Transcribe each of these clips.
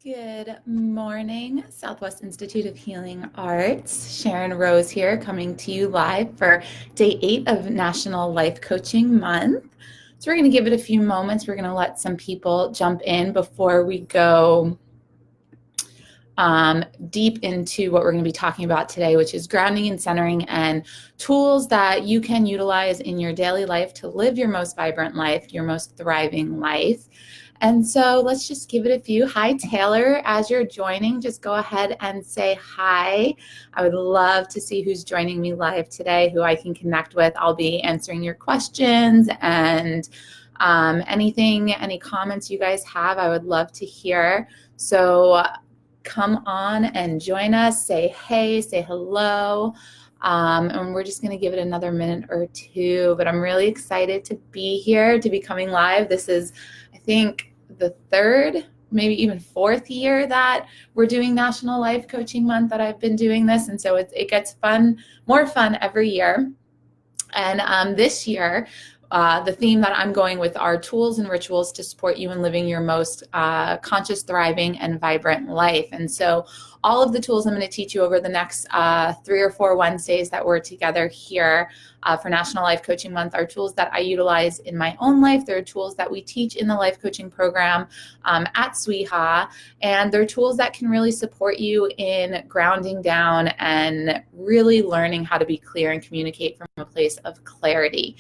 Good morning, Southwest Institute of Healing Arts. Sharon Rose here, coming to you live for day 8 of National Life Coaching Month. So we're going to give it a few moments. We're going to let some people jump in before we go deep into what we're going to be talking about today, which is grounding and centering and tools that you can utilize in your daily life to live your most vibrant life, your most thriving life. And so let's just give it a few. Hi, Taylor. As you're joining, just go ahead and say hi. I would love to see who's joining me live today, who I can connect with. I'll be answering your questions and any comments you guys have, I would love to hear. So come on and join us. Say hey, say hello. And we're just going to give it another minute or two. But I'm really excited to be here, to be coming live. This is, I think, the third, maybe even fourth year that we're doing National Life Coaching Month that I've been doing this. And so it gets more fun every year. And this year, the theme that I'm going with are tools and rituals to support you in living your most conscious, thriving, and vibrant life. And so all of the tools I'm going to teach you over the next 3 or 4 Wednesdays that we're together here for National Life Coaching Month are tools that I utilize in my own life. They're tools that we teach in the life coaching program at SWIHA. And they're tools that can really support you in grounding down and really learning how to be clear and communicate from a place of clarity.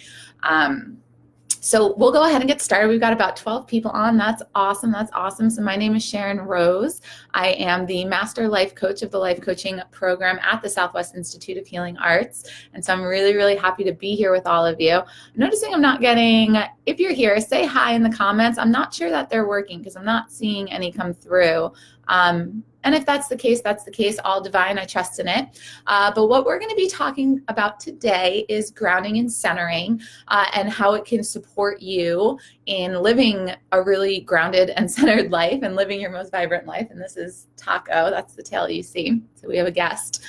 So we'll go ahead and get started. We've got about 12 people on. That's awesome. That's awesome. So my name is Sharon Rose. I am the Master Life Coach of the Life Coaching Program at the Southwest Institute of Healing Arts. And so I'm really, really happy to be here with all of you. I'm noticing I'm not getting, if you're here, say hi in the comments. I'm not sure that they're working because I'm not seeing any come through. And if that's the case, that's the case. All divine, I trust in it. But what we're going to be talking about today is grounding and centering and how it can support you in living a really grounded and centered life and living your most vibrant life. And this is Taco. That's the tail you see. So we have a guest.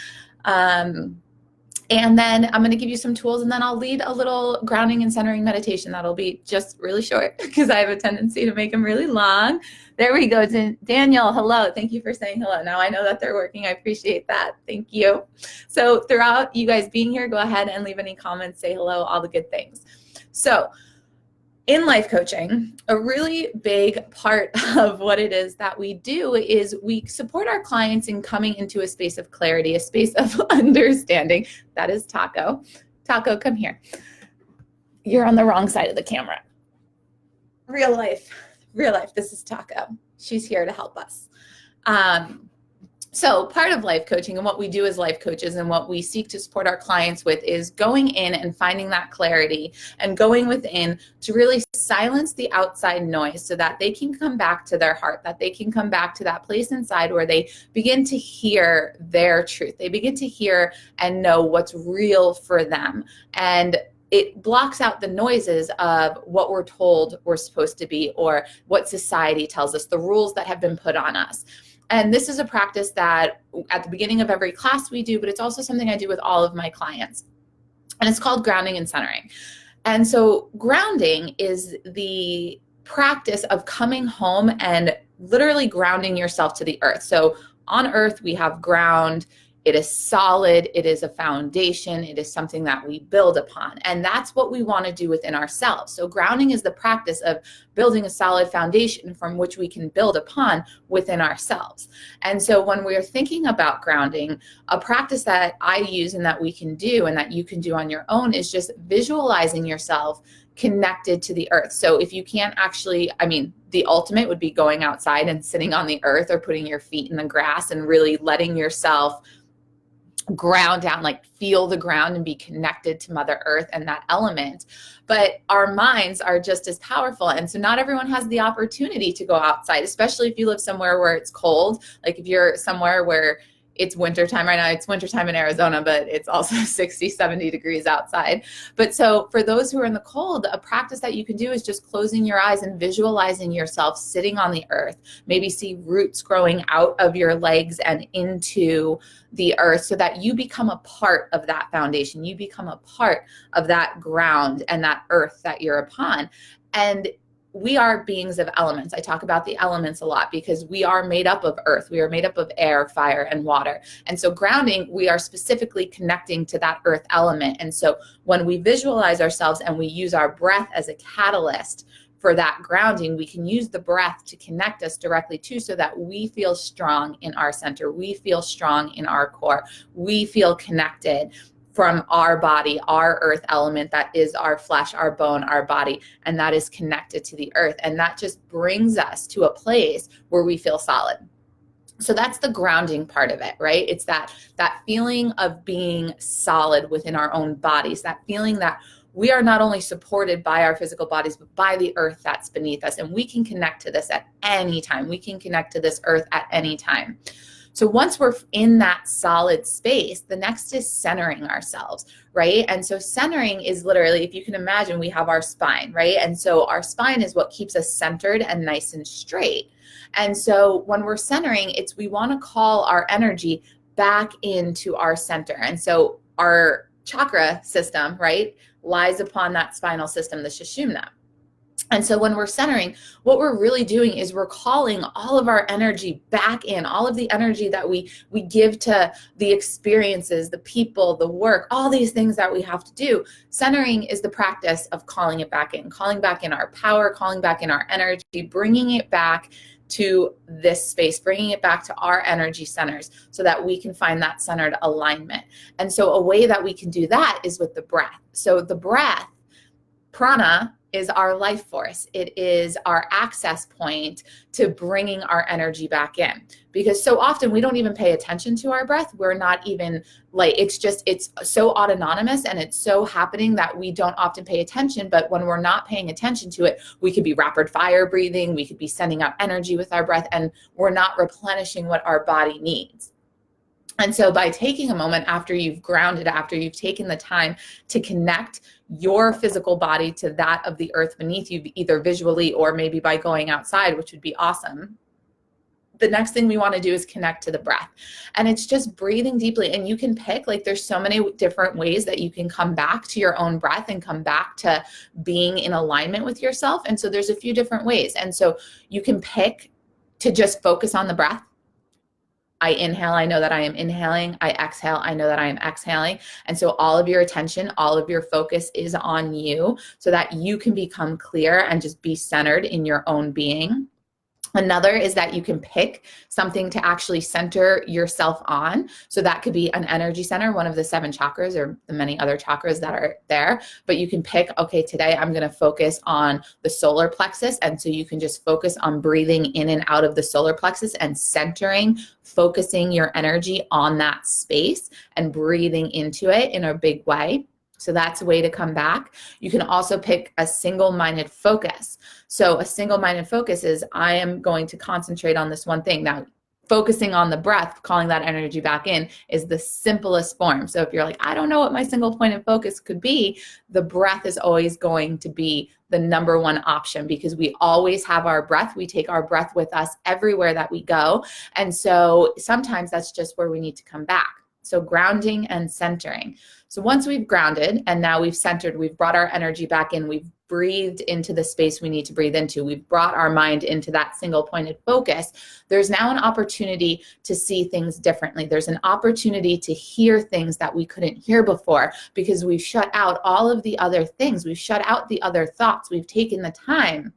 And then I'm going to give you some tools, and then I'll lead a little grounding and centering meditation that'll be just really short because I have a tendency to make them really long. There we go. Daniel, hello. Thank you for saying hello. Now I know that they're working. I appreciate that. Thank you. So throughout you guys being here, go ahead and leave any comments, say hello, all the good things. So in life coaching, a really big part of what it is that we do is we support our clients in coming into a space of clarity, a space of understanding. That is Taco. Taco, come here. You're on the wrong side of the camera. Real life. This is Taco. She's here to help us. So part of life coaching and what we do as life coaches and what we seek to support our clients with is going in and finding that clarity and going within to really silence the outside noise so that they can come back to their heart, that they can come back to that place inside where they begin to hear their truth. They begin to hear and know what's real for them. And it blocks out the noises of what we're told we're supposed to be or what society tells us, the rules that have been put on us. And this is a practice that at the beginning of every class we do, but it's also something I do with all of my clients. And it's called grounding and centering. And so grounding is the practice of coming home and literally grounding yourself to the earth. So on earth, we have ground. It is solid. It is a foundation. It is something that we build upon. And that's what we want to do within ourselves. So grounding is the practice of building a solid foundation from which we can build upon within ourselves. And so when we're thinking about grounding, a practice that I use and that we can do and that you can do on your own is just visualizing yourself connected to the earth. So if you can't actually, the ultimate would be going outside and sitting on the earth or putting your feet in the grass and really letting yourself ground down, like feel the ground and be connected to Mother Earth and that element. But our minds are just as powerful. And so not everyone has the opportunity to go outside, especially if you live somewhere where it's cold. Like if you're somewhere where it's wintertime right now, it's wintertime in Arizona, but it's also 60, 70 degrees outside. But so for those who are in the cold, a practice that you can do is just closing your eyes and visualizing yourself sitting on the earth. Maybe see roots growing out of your legs and into the earth so that you become a part of that foundation. You become a part of that ground and that earth that you're upon. And we are beings of elements. I talk about the elements a lot because we are made up of earth. We are made up of air, fire, and water. And so grounding, we are specifically connecting to that earth element. And so when we visualize ourselves and we use our breath as a catalyst for that grounding, we can use the breath to connect us directly to, so that we feel strong in our center. We feel strong in our core. We feel connected from our body, our earth element that is our flesh, our bone, our body, and that is connected to the earth. And that just brings us to a place where we feel solid. So that's the grounding part of it, right? It's that feeling of being solid within our own bodies, that feeling that we are not only supported by our physical bodies, but by the earth that's beneath us. And we can connect to this at any time. We can connect to this earth at any time. So once we're in that solid space, the next is centering ourselves, right? And so centering is literally, if you can imagine, we have our spine, right? And so our spine is what keeps us centered and nice and straight. And so when we're centering, we want to call our energy back into our center. And so our chakra system, right, lies upon that spinal system, the Sushumna. And so when we're centering, what we're really doing is we're calling all of our energy back in, all of the energy that we give to the experiences, the people, the work, all these things that we have to do. Centering is the practice of calling it back in, calling back in our power, calling back in our energy, bringing it back to this space, bringing it back to our energy centers so that we can find that centered alignment. And so a way that we can do that is with the breath. So the breath, prana, is our life force. It is our access point to bringing our energy back in. Because so often we don't even pay attention to our breath. We're not even it's so autonomous and it's so happening that we don't often pay attention. But when we're not paying attention to it, we could be rapid fire breathing. We could be sending out energy with our breath, and we're not replenishing what our body needs. And so by taking a moment after you've grounded, after you've taken the time to connect your physical body to that of the earth beneath you, either visually or maybe by going outside, which would be awesome, the next thing we want to do is connect to the breath. And it's just breathing deeply. And you can pick, there's so many different ways that you can come back to your own breath and come back to being in alignment with yourself. And so there's a few different ways. And so you can pick to just focus on the breath. I inhale, I know that I am inhaling. I exhale, I know that I am exhaling. And so all of your attention, all of your focus is on you so that you can become clear and just be centered in your own being. Another is that you can pick something to actually center yourself on. So that could be an energy center, one of the 7 chakras or the many other chakras that are there. But you can pick, okay, today I'm going to focus on the solar plexus. And so you can just focus on breathing in and out of the solar plexus and centering, focusing your energy on that space and breathing into it in a big way. So that's a way to come back. You can also pick a single-minded focus. So a single-minded focus is, I am going to concentrate on this one thing. Now, focusing on the breath, calling that energy back in, is the simplest form. So if you're like, I don't know what my single point of focus could be, the breath is always going to be the number one option, because we always have our breath. We take our breath with us everywhere that we go. And so sometimes that's just where we need to come back. So grounding and centering. So once we've grounded and now we've centered, we've brought our energy back in, we've breathed into the space we need to breathe into, we've brought our mind into that single pointed focus, there's now an opportunity to see things differently. There's an opportunity to hear things that we couldn't hear before because we've shut out all of the other things. We've shut out the other thoughts. We've taken the time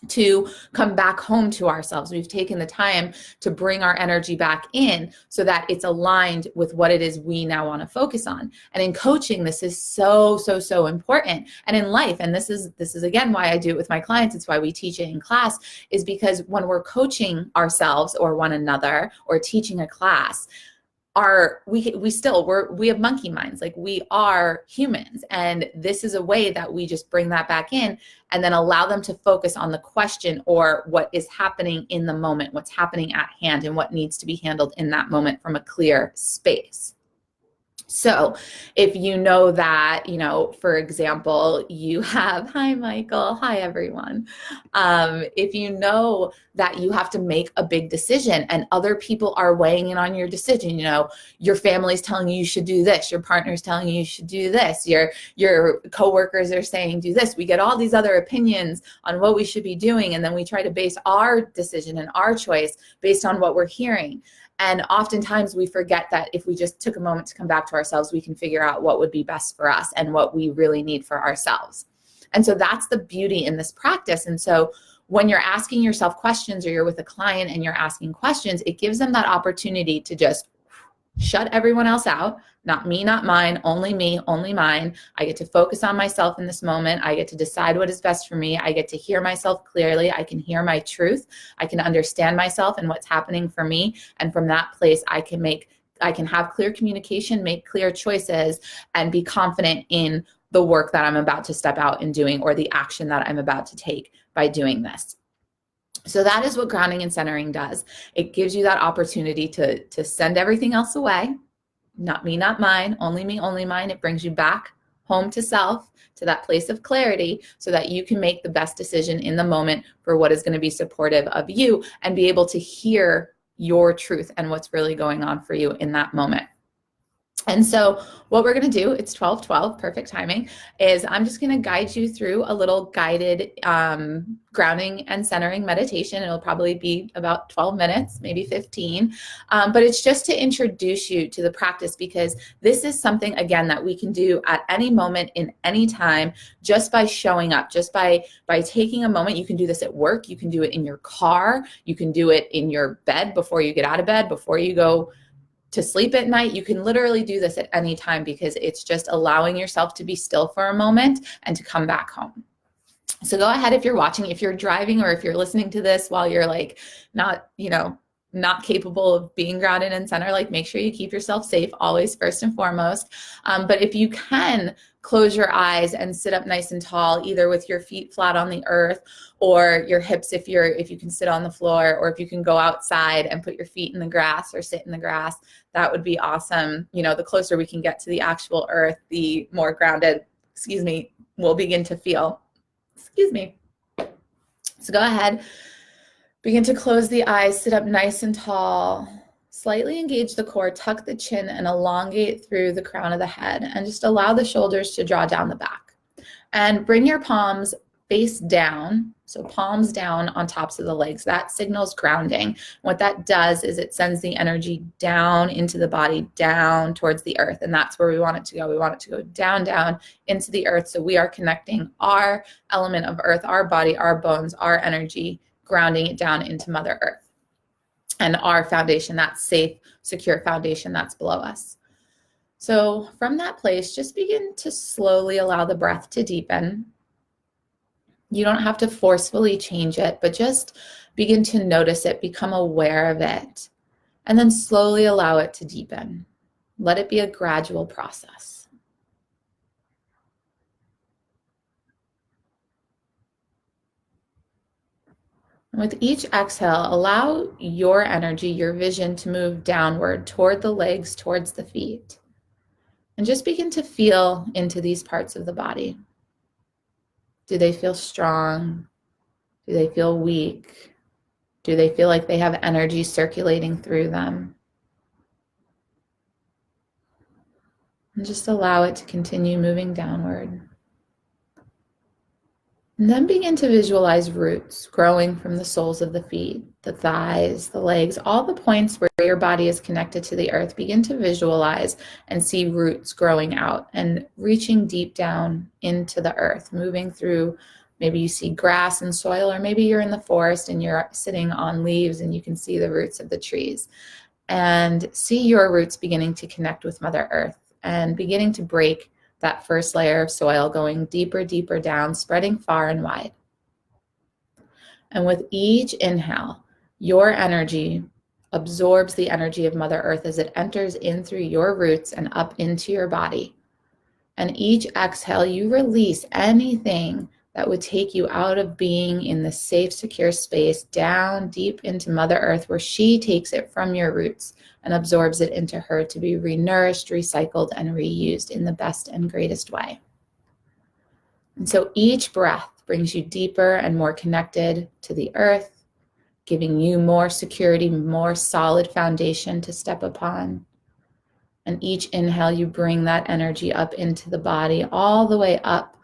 to come back home to ourselves. We've taken the time to bring our energy back in so that it's aligned with what it is we now want to focus on. And in coaching, this is so, so, so important. And in life, and this is again why I do it with my clients, it's why we teach it in class, is because when we're coaching ourselves or one another or teaching a class, we have monkey minds. We are humans, and this is a way that we just bring that back in and then allow them to focus on the question or what is happening in the moment, what's happening at hand, and what needs to be handled in that moment from a clear space. So if you know that, for example, you have, hi, Michael, hi, everyone. If you know that you have to make a big decision and other people are weighing in on your decision. Your family's telling you should do this, your partner's telling you should do this, your coworkers are saying do this. We get all these other opinions on what we should be doing, and then we try to base our decision and our choice based on what we're hearing. And oftentimes we forget that if we just took a moment to come back to ourselves, we can figure out what would be best for us and what we really need for ourselves. And so that's the beauty in this practice. And so when you're asking yourself questions, or you're with a client and you're asking questions, it gives them that opportunity to just shut everyone else out. Not me, not mine, only me, only mine. I get to focus on myself in this moment. I get to decide what is best for me. I get to hear myself clearly. I can hear my truth. I can understand myself and what's happening for me. And from that place, I can have clear communication, make clear choices, and be confident in the work that I'm about to step out and doing, or the action that I'm about to take by doing this. So that is what grounding and centering does. It gives you that opportunity to send everything else away. Not me, not mine, only me, only mine. It brings you back home to self, to that place of clarity, so that you can make the best decision in the moment for what is going to be supportive of you, and be able to hear your truth and what's really going on for you in that moment. And so what we're going to do, it's 12:12, perfect timing, is I'm just going to guide you through a little guided grounding and centering meditation. It'll probably be about 12 minutes, maybe 15. But it's just to introduce you to the practice, because this is something, again, that we can do at any moment, in any time, just by showing up, just by taking a moment. You can do this at work. You can do it in your car. You can do it in your bed before you get out of bed, before you go to sleep at night. You can literally do this at any time, because it's just allowing yourself to be still for a moment and to come back home. So go ahead, if you're watching, if you're driving, or if you're listening to this while you're not capable of being grounded and centered, make sure you keep yourself safe, always, first and foremost. But if you can, close your eyes and sit up nice and tall, either with your feet flat on the earth, or your hips if you can sit on the floor, or if you can go outside and put your feet in the grass or sit in the grass, that would be awesome. The closer we can get to the actual earth, the more grounded, we'll begin to feel. So go ahead, begin to close the eyes, sit up nice and tall, slightly engage the core, tuck the chin, and elongate through the crown of the head, and just allow the shoulders to draw down the back. And bring your palms face down, so palms down on tops of the legs. That signals grounding. What that does is it sends the energy down into the body, down towards the earth, and that's where we want it to go. We want it to go down, down into the earth, so we are connecting our element of earth, our body, our bones, our energy, grounding it down into Mother Earth and our foundation, that safe, secure foundation that's below us. So from that place, just begin to slowly allow the breath to deepen. You don't have to forcefully change it, but just begin to notice it, become aware of it, and then slowly allow it to deepen. Let it be a gradual process. With each exhale, allow your energy, your vision to move downward toward the legs, towards the feet. And just begin to feel into these parts of the body. Do they feel strong? Do they feel weak? Do they feel like they have energy circulating through them? And just allow it to continue moving downward. And then begin to visualize roots growing from the soles of the feet, the thighs, the legs, all the points where your body is connected to the earth. Begin to visualize and see roots growing out and reaching deep down into the earth, moving through. Maybe you see grass and soil, or maybe you're in the forest and you're sitting on leaves and you can see the roots of the trees. And see your roots beginning to connect with Mother Earth and beginning to break that first layer of soil, going deeper, deeper down, spreading far and wide. And with each inhale, your energy absorbs the energy of Mother Earth as it enters in through your roots and up into your body. And each exhale, you release anything that would take you out of being in the safe, secure space, down deep into Mother Earth, where she takes it from your roots and absorbs it into her to be renourished, recycled, and reused in the best and greatest way. And so each breath brings you deeper and more connected to the earth. giving you more security, more solid foundation to step upon. And each inhale, you bring that energy up into the body, all the way up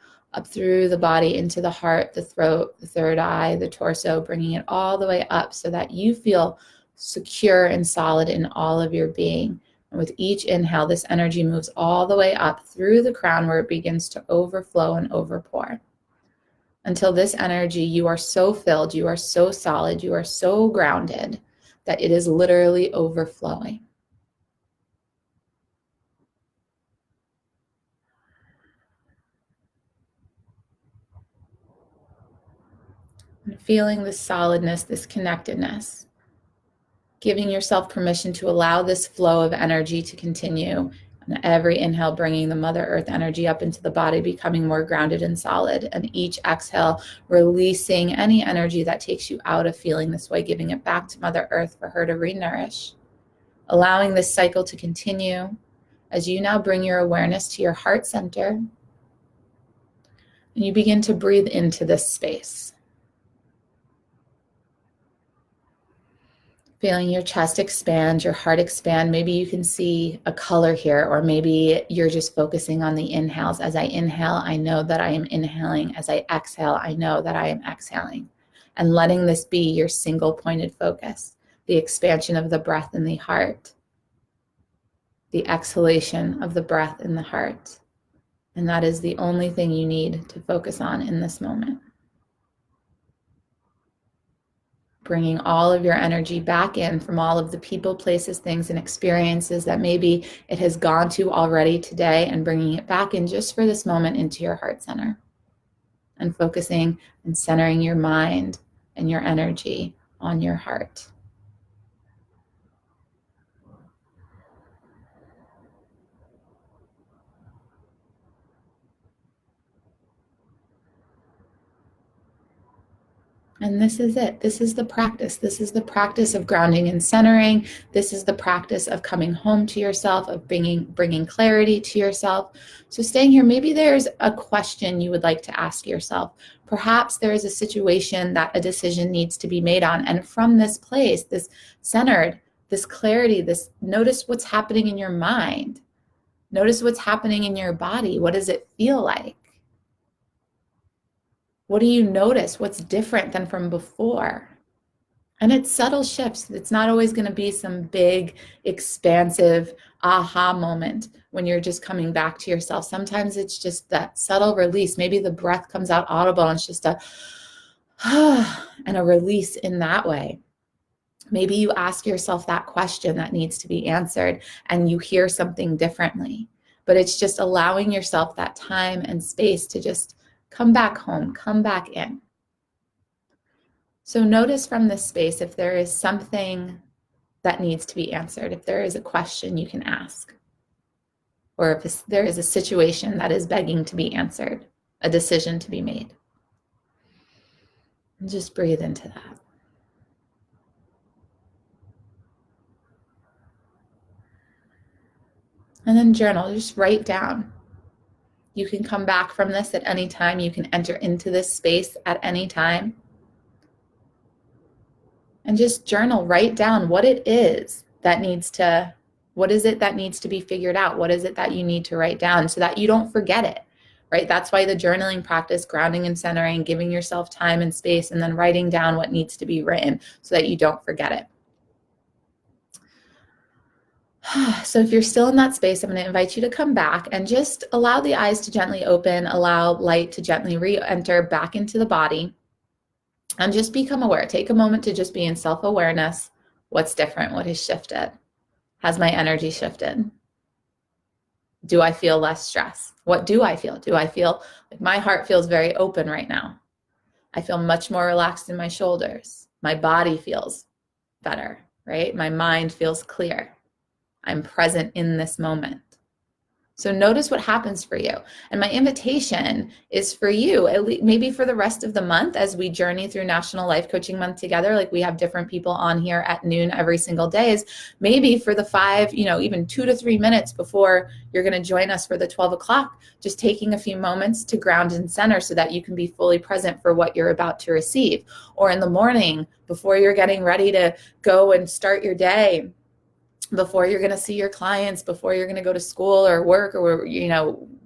through the body, into the heart, the throat, the third eye, the torso, bringing it all the way up so that you feel secure and solid in all of your being. And with each inhale, this energy moves all the way up through the crown where it begins to overflow and overpour. Until this energy, you are so filled, you are so solid, you are so grounded that it is literally overflowing. And feeling this solidness, this connectedness, giving yourself permission to allow this flow of energy to continue. And every inhale, bringing the Mother Earth energy up into the body, becoming more grounded and solid. And each exhale, releasing any energy that takes you out of feeling this way, giving it back to Mother Earth for her to re-nourish. Allowing this cycle to continue as you now bring your awareness to your heart center. And you begin to breathe into this space. Feeling your chest expand, your heart expand. Maybe you can see a color here, or maybe you're just focusing on the inhales. As I inhale, I know that I am inhaling. As I exhale, I know that I am exhaling. And letting this be your single pointed focus, the expansion of the breath in the heart, the exhalation of the breath in the heart. And that is the only thing you need to focus on in this moment. Bringing all of your energy back in from all of the people, places, things, and experiences that maybe it has gone to already today, and bringing it back in just for this moment into your heart center. And focusing and centering your mind and your energy on your heart. And this is it. This is the practice. This is the practice of grounding and centering. This is the practice of coming home to yourself, of bringing clarity to yourself. So staying here, maybe there's a question you would like to ask yourself. Perhaps there is a situation that a decision needs to be made on. And from this place, this centered, this clarity, this notice what's happening in your mind. Notice what's happening in your body. What does it feel like? What do you notice? What's different than from before? And it's subtle shifts. It's not always going to be some big, expansive aha moment when you're just coming back to yourself. Sometimes it's just that subtle release. Maybe the breath comes out audible and it's just a and a release in that way. Maybe you ask yourself that question that needs to be answered and you hear something differently. But it's just allowing yourself that time and space to just come back home, come back in. So notice from this space if there is something that needs to be answered, if there is a question you can ask, or if there is a situation that is begging to be answered, a decision to be made. And just breathe into that. And then journal, just write down. You can come back from this at any time. You can enter into this space at any time. And just journal, write down what it is that needs to, what is it that needs to be figured out? What is it that you need to write down so that you don't forget it, right? That's why the journaling practice, grounding and centering, giving yourself time and space, and then writing down what needs to be written so that you don't forget it. So if you're still in that space, I'm going to invite you to come back and just allow the eyes to gently open, allow light to gently re-enter back into the body, and just become aware. Take a moment to just be in self-awareness. What's different? What has shifted? Has my energy shifted? Do I feel less stress? What do I feel? Do I feel like my heart feels very open right now? I feel much more relaxed in my shoulders. My body feels better, right? My mind feels clear. I'm present in this moment. So notice what happens for you. And my invitation is for you, at least maybe for the rest of the month as we journey through National Life Coaching Month together, like we have different people on here at noon every single day, is maybe for the 5, even 2 to 3 minutes before you're going to join us for the 12 o'clock, just taking a few moments to ground and center so that you can be fully present for what you're about to receive. Or in the morning before you're getting ready to go and start your day, before you're going to see your clients, before you're going to go to school or work or,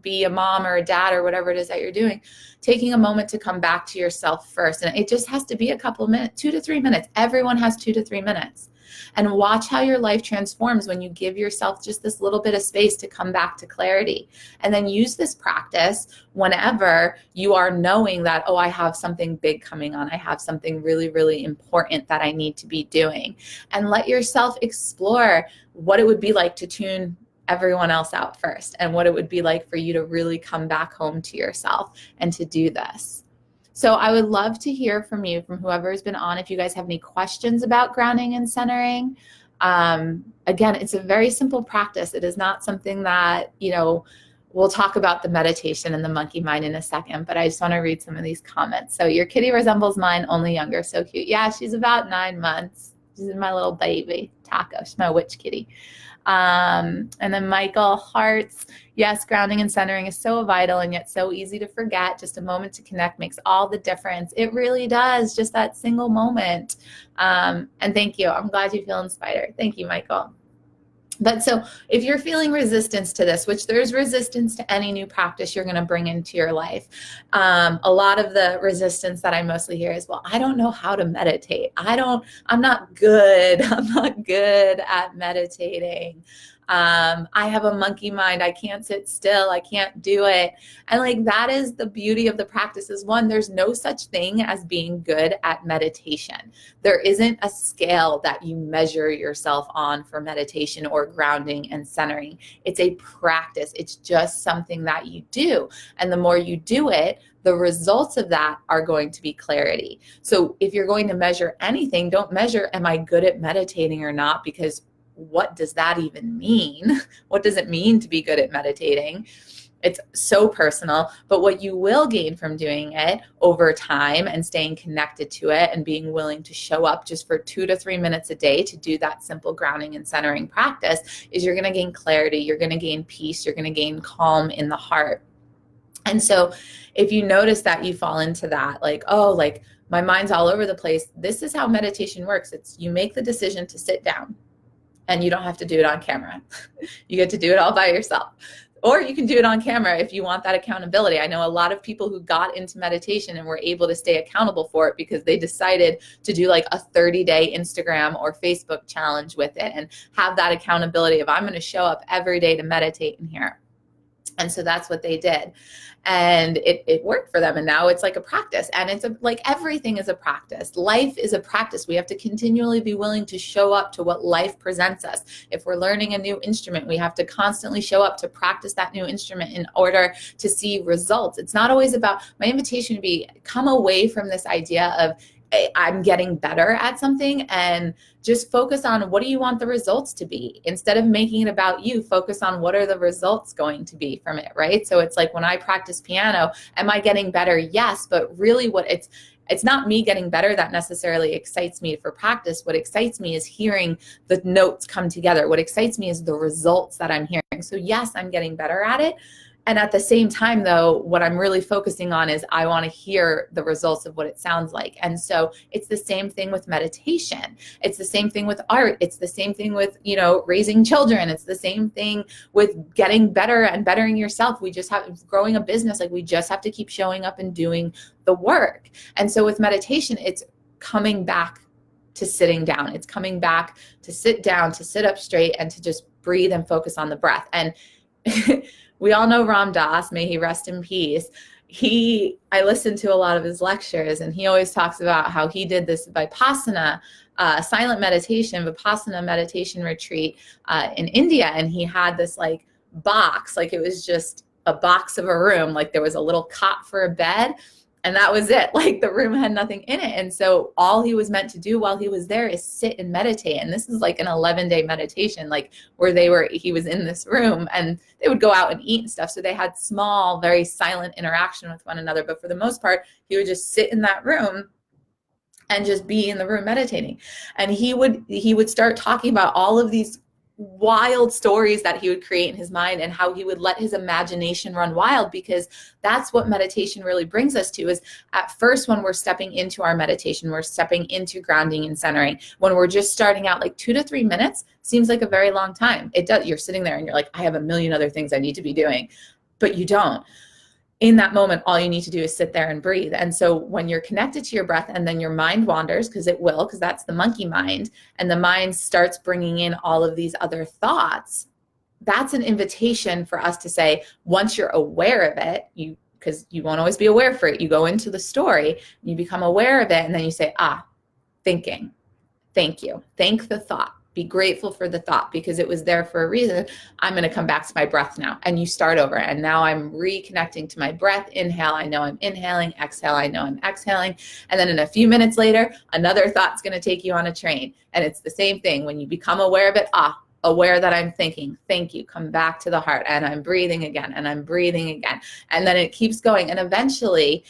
be a mom or a dad or whatever it is that you're doing, taking a moment to come back to yourself first. And it just has to be a couple of minutes, 2 to 3 minutes. Everyone has 2 to 3 minutes. And watch how your life transforms when you give yourself just this little bit of space to come back to clarity. And then use this practice whenever you are knowing that, oh, I have something big coming on. I have something really, really important that I need to be doing. And let yourself explore what it would be like to tune everyone else out first, and what it would be like for you to really come back home to yourself and to do this. So I would love to hear from you, from whoever has been on, if you guys have any questions about grounding and centering. Again, it's a very simple practice. It is not something that, we'll talk about the meditation and the monkey mind in a second, but I just want to read some of these comments. So your kitty resembles mine, only younger. So cute. Yeah, she's about 9 months. She's my little baby, Taco. She's my witch kitty. And then Michael Hearts, yes, grounding and centering is so vital and yet so easy to forget. Just a moment to connect makes all the difference. It really does, just that single moment. And thank you. I'm glad you feel inspired. Thank you, Michael. But so if you're feeling resistance to this, which there's resistance to any new practice you're going to bring into your life, a lot of the resistance that I mostly hear is, well, I don't know how to meditate. I'm not good. I'm not good at meditating. I have a monkey mind. I can't sit still. I can't do it. And that is the beauty of the practice is, one, there's no such thing as being good at meditation. There isn't a scale that you measure yourself on for meditation or grounding and centering. It's a practice. It's just something that you do. And the more you do it, the results of that are going to be clarity. So if you're going to measure anything, don't measure, am I good at meditating or not? Because what does that even mean? What does it mean to be good at meditating? It's so personal, but what you will gain from doing it over time and staying connected to it and being willing to show up just for 2 to 3 minutes a day to do that simple grounding and centering practice is you're going to gain clarity. You're going to gain peace. You're going to gain calm in the heart. And so if you notice that you fall into that, my mind's all over the place, this is how meditation works. It's you make the decision to sit down. And you don't have to do it on camera. You get to do it all by yourself. Or you can do it on camera if you want that accountability. I know a lot of people who got into meditation and were able to stay accountable for it because they decided to do a 30-day Instagram or Facebook challenge with it and have that accountability of, I'm going to show up every day to meditate in here. And so that's what they did. And it worked for them. And now it's like a practice. And it's everything is a practice. Life is a practice. We have to continually be willing to show up to what life presents us. If we're learning a new instrument, we have to constantly show up to practice that new instrument in order to see results. It's not always about, my invitation would be, come away from this idea of, I'm getting better at something, and just focus on what do you want the results to be. Instead of making it about you, focus on what are the results going to be from it, right? So it's like when I practice piano, am I getting better? Yes, but really it's not me getting better that necessarily excites me for practice. What excites me is hearing the notes come together. What excites me is the results that I'm hearing. So yes, I'm getting better at it. And at the same time, though, what I'm really focusing on is I want to hear the results of what it sounds like. And so it's the same thing with meditation. It's the same thing with art. It's the same thing with, raising children. It's the same thing with getting better and bettering yourself. We just have growing a business. We just have to keep showing up and doing the work. And so with meditation, it's coming back to sitting down. It's coming back to sit down, to sit up straight, and to just breathe and focus on the breath. And we all know Ram Dass, may he rest in peace. I listened to a lot of his lectures, and he always talks about how he did this Vipassana, silent meditation, Vipassana meditation retreat in India. And he had this box, it was just a box of a room. There was a little cot for a bed, And that was it. Like the room had nothing in it. And so all he was meant to do while he was there is sit and meditate. And this is like an 11-day meditation, like where he was in this room, and they would go out and eat and stuff. So they had small, very silent interaction with one another. But for the most part, he would just sit in that room and just be in the room meditating. And he would start talking about all of these wild stories that he would create in his mind, and how he would let his imagination run wild, because that's what meditation really brings us to. Is at first, when we're stepping into our meditation, we're stepping into grounding and centering. When we're just starting out, like 2 to 3 minutes seems like a very long time. It does. You're sitting there and you're like, I have a million other things I need to be doing, but you don't. In that moment, all you need to do is sit there and breathe. And so when you're connected to your breath, and then your mind wanders, because it will, because that's the monkey mind, and the mind starts bringing in all of these other thoughts, that's an invitation for us to say, once you're aware of it, because you won't always be aware for it, you go into the story, you become aware of it, and then you say, thinking, thank you, thank the thought. Be grateful for the thought because it was there for a reason. I'm going to come back to my breath now. And you start over. And now I'm reconnecting to my breath. Inhale, I know I'm inhaling. Exhale, I know I'm exhaling. And then in a few minutes later, another thought's going to take you on a train. And it's the same thing. When you become aware of it, aware that I'm thinking, thank you, come back to the heart. And I'm breathing again. And I'm breathing again. And then it keeps going. And eventually,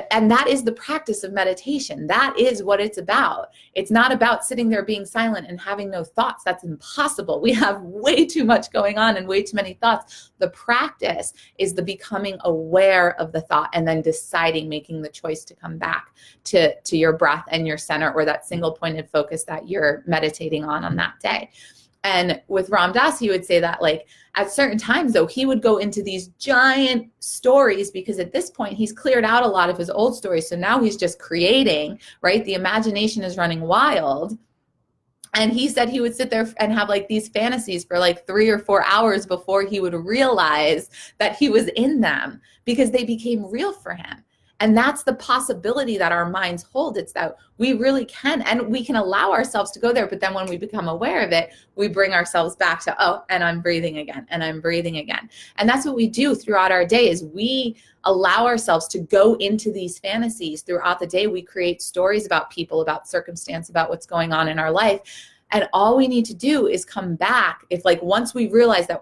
and that is the practice of meditation. That is what it's about. It's not about sitting there being silent and having no thoughts. That's impossible. We have way too much going on and way too many thoughts. The practice is the becoming aware of the thought, and then deciding, making the choice to come back to your breath and your center, or that single pointed focus that you're meditating on that day. And with Ram Dass, he would say that, like, at certain times, though, he would go into these giant stories, because at this point, he's cleared out a lot of his old stories. So now he's just creating, right? The imagination is running wild. And he said he would sit there and have like these fantasies for like 3 or 4 hours before he would realize that he was in them, because they became real for him. And that's the possibility that our minds hold. It's that we really can, and we can allow ourselves to go there. But then when we become aware of it, we bring ourselves back to, and I'm breathing again, and I'm breathing again. And that's what we do throughout our day, is we allow ourselves to go into these fantasies throughout the day. We create stories about people, about circumstance, about what's going on in our life. And all we need to do is come back. If, like, once we realize that,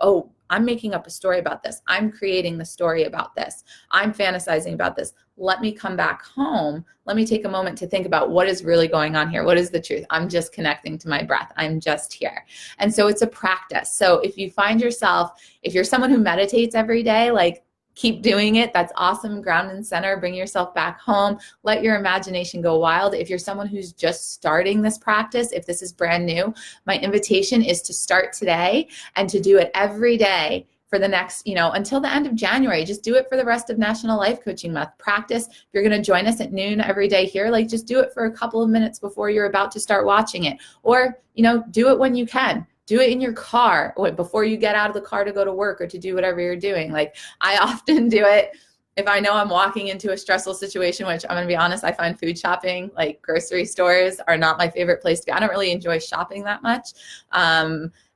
I'm making up a story about this, I'm creating the story about this, I'm fantasizing about this, let me come back home. Let me take a moment to think about what is really going on here. What is the truth? I'm just connecting to my breath. I'm just here. And so it's a practice. So if you find yourself, if you're someone who meditates every day, like, keep doing it. That's awesome. Ground and center. Bring yourself back home. Let your imagination go wild. If you're someone who's just starting this practice, if this is brand new, my invitation is to start today and to do it every day for the next, until the end of January. Just do it for the rest of National Life Coaching Month. Practice. If you're going to join us at noon every day here, like, just do it for a couple of minutes before you're about to start watching it. Or, do it when you can. Do it in your car before you get out of the car to go to work or to do whatever you're doing. Like, I often do it if I know I'm walking into a stressful situation, which I'm going to be honest, I find food shopping, like grocery stores, are not my favorite place to be. I don't really enjoy shopping that much.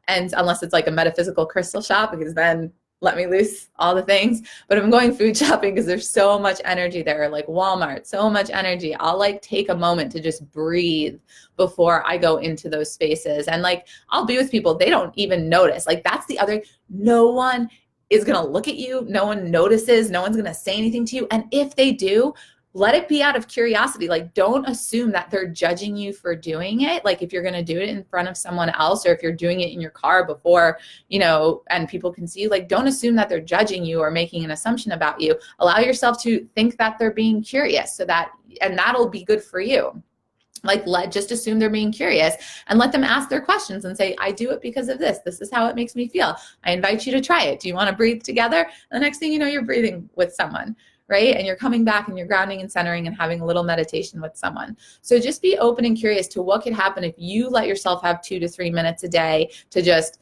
And unless it's like a metaphysical crystal shop, because then let me loose all the things. But if I'm going food shopping, because there's so much energy there, like Walmart, so much energy, I'll like take a moment to just breathe before I go into those spaces. And like, I'll be with people, they don't even notice. Like, that's the other, no one is going to look at you. No one notices. No one's going to say anything to you. And if they do, let it be out of curiosity. Like, don't assume that they're judging you for doing it. Like, if you're going to do it in front of someone else, or if you're doing it in your car before, and people can see you, like, don't assume that they're judging you or making an assumption about you. Allow yourself to think that they're being curious, and that'll be good for you. Like, just assume they're being curious and let them ask their questions and say, I do it because of this. This is how it makes me feel. I invite you to try it. Do you want to breathe together? And the next thing you know, you're breathing with someone. Right? And you're coming back and you're grounding and centering and having a little meditation with someone. So just be open and curious to what could happen if you let yourself have 2 to 3 minutes a day to just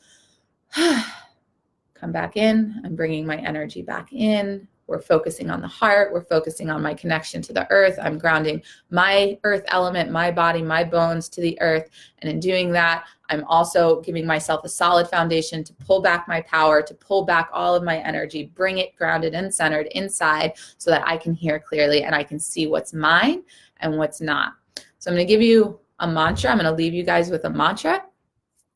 come back in. I'm bringing my energy back in. We're focusing on the heart. We're focusing on my connection to the earth. I'm grounding my earth element, my body, my bones to the earth. And in doing that, I'm also giving myself a solid foundation to pull back my power, to pull back all of my energy, bring it grounded and centered inside so that I can hear clearly and I can see what's mine and what's not. So I'm going to give you a mantra. I'm going to leave you guys with a mantra.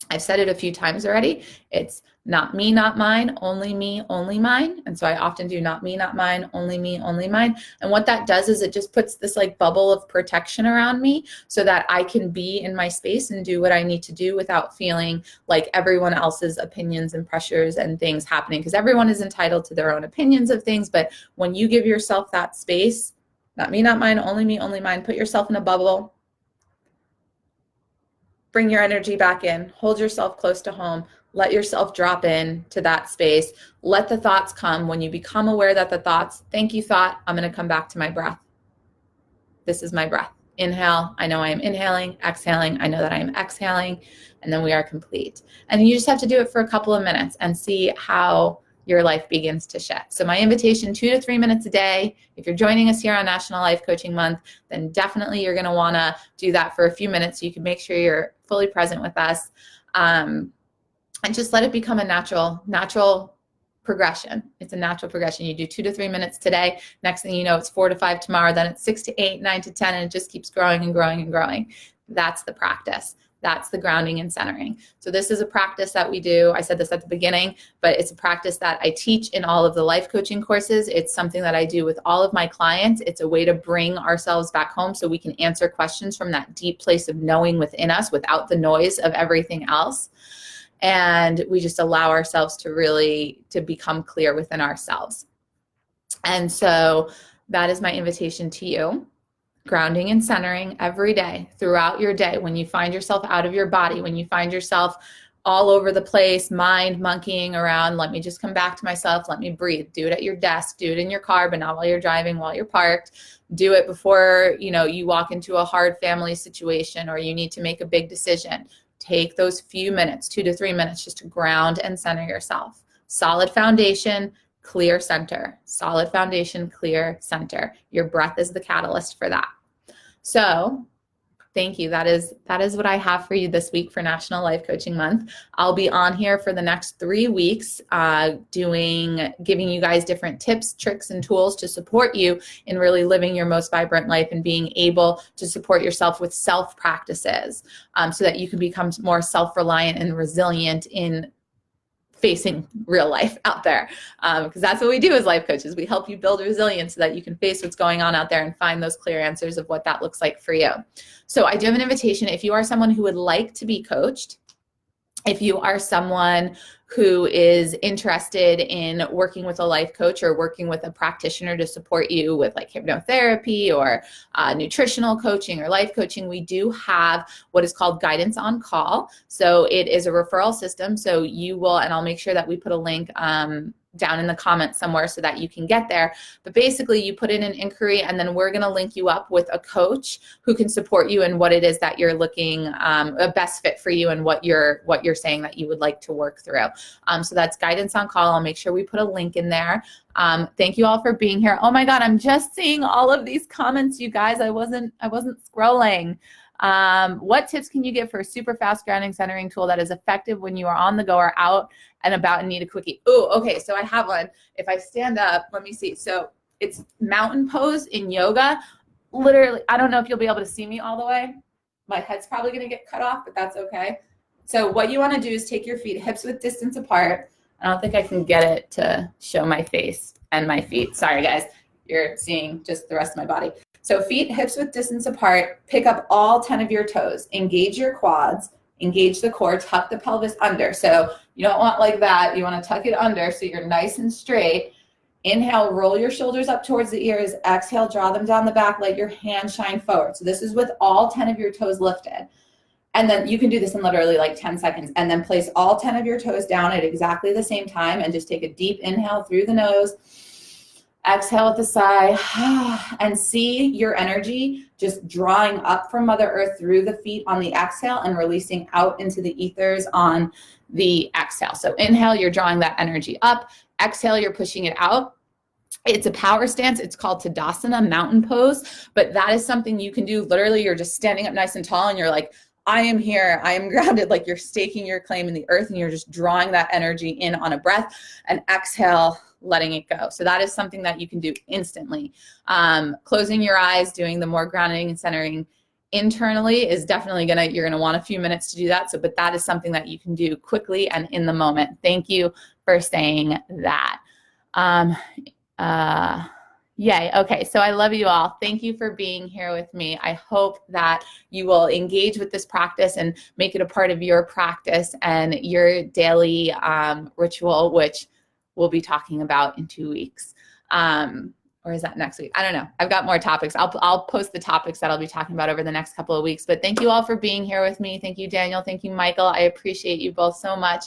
I've said it a few times already. It's not me, not mine, only me, only mine. And so I often do not me, not mine, only me, only mine. And what that does is it just puts this like bubble of protection around me so that I can be in my space and do what I need to do without feeling like everyone else's opinions and pressures and things happening, because everyone is entitled to their own opinions of things. But when you give yourself that space, not me, not mine, only me, only mine, put yourself in a bubble. Bring your energy back in, hold yourself close to home, let yourself drop in to that space. Let the thoughts come. When you become aware that the thoughts, thank you thought, I'm going to come back to my breath. This is my breath. Inhale, I know I am inhaling. Exhaling, I know that I am exhaling. And then we are complete. And you just have to do it for a couple of minutes and see how your life begins to shift. So my invitation, 2 to 3 minutes a day. If you're joining us here on National Life Coaching Month, then definitely you're going to want to do that for a few minutes so you can make sure you're fully present with us. And just let it become a natural progression. It's a natural progression. You do 2 to 3 minutes today. Next thing you know, it's 4 to 5 tomorrow. Then it's 6 to 8, 9 to 10, and it just keeps growing and growing and growing. That's the practice. That's the grounding and centering. So this is a practice that we do. I said this at the beginning, but it's a practice that I teach in all of the life coaching courses. It's something that I do with all of my clients. It's a way to bring ourselves back home so we can answer questions from that deep place of knowing within us without the noise of everything else. And we just allow ourselves to become clear within ourselves. And so that is my invitation to you. Grounding and centering every day, throughout your day, when you find yourself out of your body, when you find yourself all over the place, mind monkeying around, let me just come back to myself, let me breathe. Do it at your desk, do it in your car, but not while you're driving, while you're parked. Do it before, you walk into a hard family situation or you need to make a big decision. Take those few minutes, 2 to 3 minutes, just to ground and center yourself. Solid foundation, clear center. Solid foundation, clear center. Your breath is the catalyst for that. So thank you. That is what I have for you this week for National Life Coaching Month. I'll be on here for the next 3 weeks giving you guys different tips, tricks, and tools to support you in really living your most vibrant life and being able to support yourself with self practices so that you can become more self-reliant and resilient in facing real life out there, because that's what we do as life coaches. We help you build resilience so that you can face what's going on out there and find those clear answers of what that looks like for you. So I do have an invitation. If you are someone who would like to be coached, if you are someone who is interested in working with a life coach or working with a practitioner to support you with like hypnotherapy or nutritional coaching or life coaching, we do have what is called guidance on call. So it is a referral system. So you will, and I'll make sure that we put a link down in the comments somewhere so that you can get there. But basically you put in an inquiry and then we're going to link you up with a coach who can support you in what it is that you're looking a best fit for you and what you're saying that you would like to work through. So that's guidance on call. I'll make sure we put a link in there. Thank you all for being here. Oh my God, I'm just seeing all of these comments, you guys. I wasn't scrolling. What tips can you give for a super fast grounding centering tool that is effective when you are on the go or out and about and need a quickie? Oh, okay. So I have one. If I stand up, let me see. So it's mountain pose in yoga. Literally, I don't know if you'll be able to see me all the way. My head's probably going to get cut off, but that's okay. So what you want to do is take your feet hips width distance apart. I don't think I can get it to show my face and my feet. Sorry, guys. You're seeing just the rest of my body. So feet hips width distance apart, pick up all 10 of your toes, engage your quads, engage the core, tuck the pelvis under. So you don't want like that. You want to tuck it under so you're nice and straight. Inhale, roll your shoulders up towards the ears. Exhale, draw them down the back, let your hands shine forward. So this is with all 10 of your toes lifted. And then you can do this in literally like 10 seconds. And then place all 10 of your toes down at exactly the same time and just take a deep inhale through the nose. Exhale with the sigh, and see your energy just drawing up from Mother Earth through the feet on the exhale and releasing out into the ethers on the exhale. So inhale, you're drawing that energy up. Exhale, you're pushing it out. It's a power stance. It's called Tadasana, mountain pose, but that is something you can do. Literally, you're just standing up nice and tall and you're like, I am here, I am grounded, like you're staking your claim in the earth and you're just drawing that energy in on a breath, and exhale, letting it go. So that is something that you can do instantly. Closing your eyes, doing the more grounding and centering internally is definitely you're gonna want a few minutes to do that. So, but that is something that you can do quickly and in the moment. Thank you for saying that. Yay. Okay. So I love you all. Thank you for being here with me. I hope that you will engage with this practice and make it a part of your practice and your daily ritual, which we'll be talking about in 2 weeks. Or is that next week? I don't know. I've got more topics. I'll post the topics that I'll be talking about over the next couple of weeks. But thank you all for being here with me. Thank you, Daniel. Thank you, Michael. I appreciate you both so much.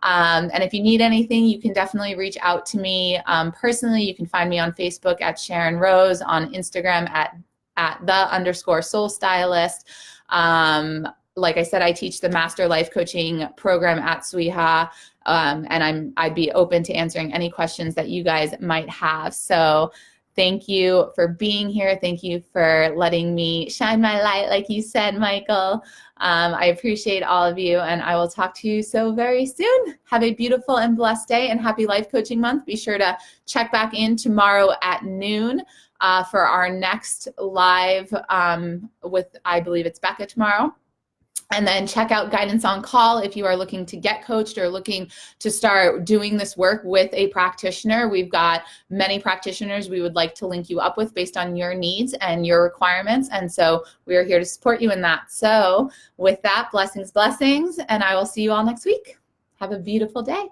And if you need anything, you can definitely reach out to me personally. You can find me on Facebook at Sharon Rose, on Instagram at @the_soul stylist. Like I said, I teach the Master Life Coaching program at SWIHA. And I'd be open to answering any questions that you guys might have. So thank you for being here. Thank you for letting me shine my light, like you said, Michael. I appreciate all of you, and I will talk to you so very soon. Have a beautiful and blessed day, and happy Life Coaching Month. Be sure to check back in tomorrow at noon for our next live with, I believe it's Becca tomorrow. And then check out Guidance on Call if you are looking to get coached or looking to start doing this work with a practitioner. We've got many practitioners we would like to link you up with based on your needs and your requirements. And so we are here to support you in that. So with that, blessings, blessings, and I will see you all next week. Have a beautiful day.